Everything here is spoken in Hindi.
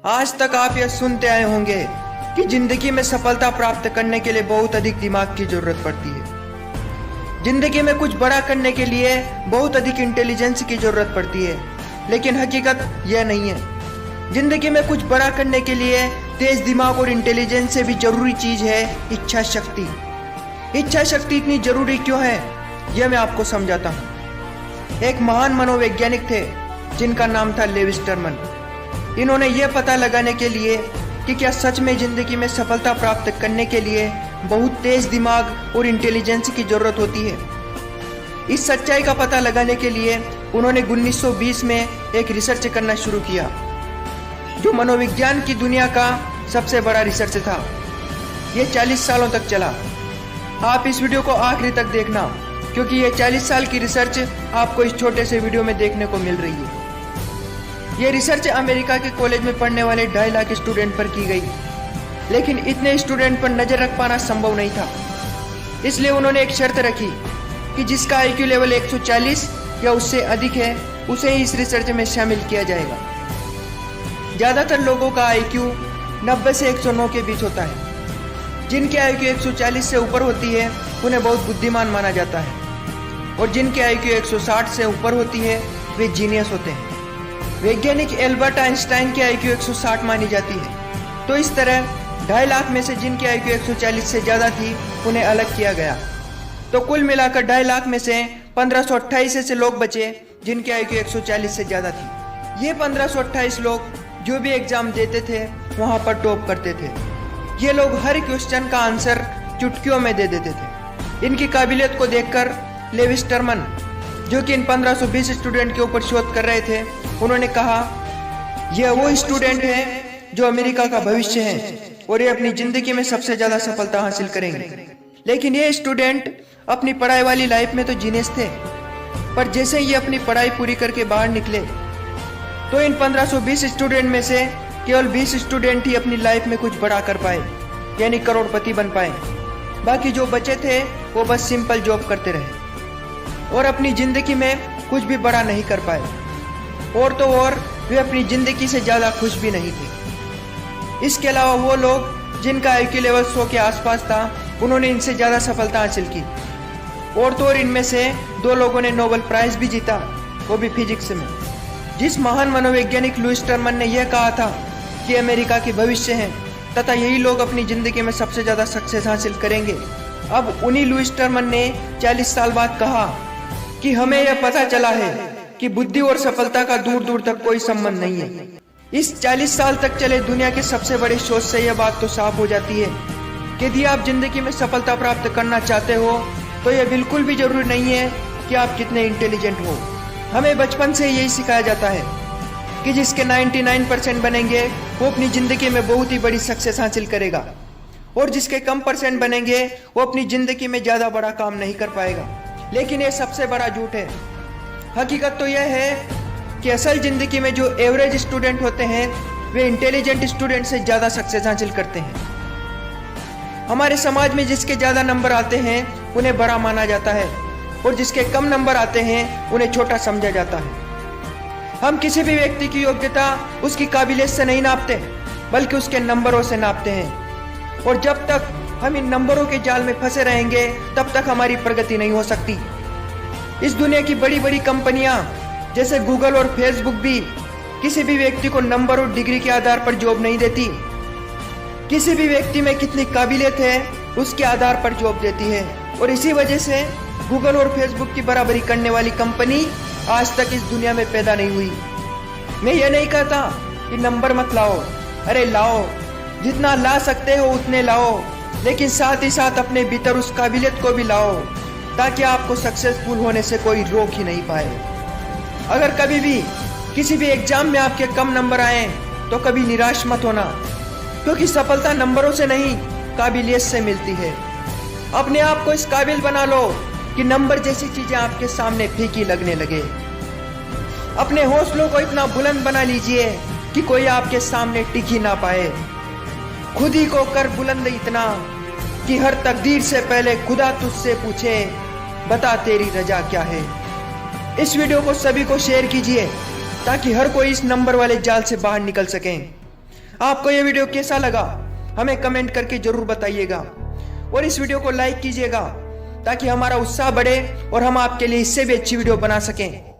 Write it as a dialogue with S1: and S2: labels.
S1: आज तक आप यह सुनते आए होंगे कि जिंदगी में सफलता प्राप्त करने के लिए बहुत अधिक दिमाग की जरूरत पड़ती है। जिंदगी में कुछ बड़ा करने के लिए बहुत अधिक इंटेलिजेंस की जरूरत पड़ती है, लेकिन हकीकत यह नहीं है। जिंदगी में कुछ बड़ा करने के लिए तेज दिमाग और इंटेलिजेंस से भी जरूरी चीज है इच्छा शक्ति। इच्छा शक्ति इतनी जरूरी क्यों है, यह मैं आपको समझाता हूँ। एक महान मनोवैज्ञानिक थे जिनका नाम था लेवी स्टरमन। इन्होंने यह पता लगाने के लिए कि क्या सच में जिंदगी में सफलता प्राप्त करने के लिए बहुत तेज दिमाग और इंटेलिजेंस की जरूरत होती है, इस सच्चाई का पता लगाने के लिए उन्होंने 1920 में एक रिसर्च करना शुरू किया, जो मनोविज्ञान की दुनिया का सबसे बड़ा रिसर्च था। यह 40 सालों तक चला। आप इस वीडियो को आखिरी तक देखना, क्योंकि यह 40 साल की रिसर्च आपको इस छोटे से वीडियो में देखने को मिल रही है। यह रिसर्च अमेरिका के कॉलेज में पढ़ने वाले 2.5 लाख स्टूडेंट पर की गई, लेकिन इतने स्टूडेंट पर नजर रख पाना संभव नहीं था। इसलिए उन्होंने एक शर्त रखी कि जिसका IQ लेवल 140 या उससे अधिक है, उसे ही इस रिसर्च में शामिल किया जाएगा। ज्यादातर लोगों का IQ 90 से 109 के बीच होता है। जिनकी IQ 140 से ऊपर होती है उन्हें बहुत बुद्धिमान माना जाता है, और जिनकी IQ 160 से ऊपर होती है वे जीनियस होते हैं। वैज्ञानिक एल्बर्ट आइंस्टाइन की IQ 160 मानी जाती है। तो इस तरह 2.5 लाख में से जिनकी IQ 140 से ज्यादा थी उन्हें अलग किया गया। तो कुल मिलाकर 2.5 लाख में से 1528 ऐसे लोग बचे जिनकी IQ 140 से ज्यादा थी। ये 1528 लोग जो भी एग्जाम देते थे वहां पर टॉप करते थे। ये लोग हर क्वेश्चन का आंसर चुटकियों में दे देते थे। इनकी काबिलियत को देखकर लेवी स्टरमन, जो कि इन 1520 स्टूडेंट के ऊपर शोध कर रहे थे, उन्होंने कहा यह वो स्टूडेंट है जो अमेरिका का भविष्य है और ये अपनी जिंदगी में सबसे ज्यादा सफलता हासिल करेंगे। लेकिन ये स्टूडेंट अपनी पढ़ाई वाली लाइफ में तो जीनियस थे, पर जैसे ये अपनी पढ़ाई पूरी करके बाहर निकले तो इन 1520 स्टूडेंट में से केवल 20 स्टूडेंट ही अपनी लाइफ में कुछ बड़ा कर पाए, यानी करोड़पति बन पाए। बाकी जो बचे थे वो बस सिंपल जॉब करते रहे और अपनी जिंदगी में कुछ भी बड़ा नहीं कर पाए। और तो और वे अपनी जिंदगी से ज्यादा खुश भी नहीं थे। इसके अलावा वो लोग जिनका IQ लेवल 100 के आसपास था, उन्होंने इनसे ज्यादा सफलता हासिल की। और तो और इनमें से 2 लोगों ने नोबेल प्राइज भी जीता, वो भी फिजिक्स में। जिस महान मनोवैज्ञानिक लुईस स्टरमन ने यह कहा था कि अमेरिका के भविष्य हैं तथा यही लोग अपनी जिंदगी में सबसे ज्यादा सक्सेस हासिल करेंगे, अब उन्हीं लुईस स्टरमन ने 40 साल बाद कहा कि हमें यह पता चला है कि बुद्धि और सफलता का दूर दूर तक कोई संबंध नहीं है। इस 40 साल तक चले दुनिया के सबसे बड़े शोध से यह बात तो साफ हो जाती है कि यदि आप जिंदगी में सफलता प्राप्त करना चाहते हो तो यह बिल्कुल भी जरूरी नहीं है कि आप कितने इंटेलिजेंट हो। हमें बचपन से यही सिखाया जाता है कि जिसके 99% बनेंगे वो अपनी जिंदगी में बहुत ही बड़ी सक्सेस हासिल करेगा, और जिसके कम % बनेंगे वो अपनी जिंदगी में ज्यादा बड़ा काम नहीं कर पाएगा। लेकिन ये सबसे बड़ा झूठ है। हकीकत तो यह है कि असल जिंदगी में जो एवरेज स्टूडेंट होते हैं वे इंटेलिजेंट स्टूडेंट से ज्यादा सक्सेस हासिल करते हैं। हमारे समाज में जिसके ज्यादा नंबर आते हैं उन्हें बड़ा माना जाता है, और जिसके कम नंबर आते हैं उन्हें छोटा समझा जाता है। हम किसी भी व्यक्ति की योग्यता उसकी काबिलियत से नहीं नापते, बल्कि उसके नंबरों से नापते हैं। और जब तक हम इन नंबरों के जाल में फंसे रहेंगे तब तक हमारी प्रगति नहीं हो सकती। इस दुनिया की बड़ी बड़ी कंपनियां जैसे गूगल और फेसबुक भी किसी भी व्यक्ति को नंबर और डिग्री के आधार पर जॉब नहीं देती। किसी भी व्यक्ति में कितनी काबिलियत है उसके आधार पर जॉब देती है, और इसी वजह से गूगल और फेसबुक की बराबरी करने वाली कंपनी आज तक इस दुनिया में पैदा नहीं हुई। मैं ये नहीं कहता कि नंबर मत लाओ, अरे लाओ, जितना ला सकते हो उतने लाओ, लेकिन साथ ही साथ अपने भीतर उस काबिलियत को भी लाओ ताकि आपको सक्सेसफुल होने से कोई रोक ही नहीं पाए। अगर कभी भी किसी भी एग्जाम में आपके कम नंबर आए तो कभी निराश मत होना, क्योंकि सफलता नंबरों से नहीं काबिलियत से मिलती है। अपने आप को इस काबिल बना लो कि नंबर जैसी चीजें आपके सामने फीकी लगने लगे। अपने हौसलों को इतना बुलंद बना लीजिए कि कोई आपके सामने टिक ही ना पाए। खुद ही को कर बुलंद इतना कि हर तकदीर से पहले खुदा तुझसे पूछे, बता तेरी रजा क्या है। इस वीडियो को सभी को शेयर कीजिए ताकि हर कोई इस नंबर वाले जाल से बाहर निकल सके। आपको ये वीडियो कैसा लगा हमें कमेंट करके जरूर बताइएगा और इस वीडियो को लाइक कीजिएगा ताकि हमारा उत्साह बढ़े और हम आपके लिए इससे भी अच्छी वीडियो बना सकें।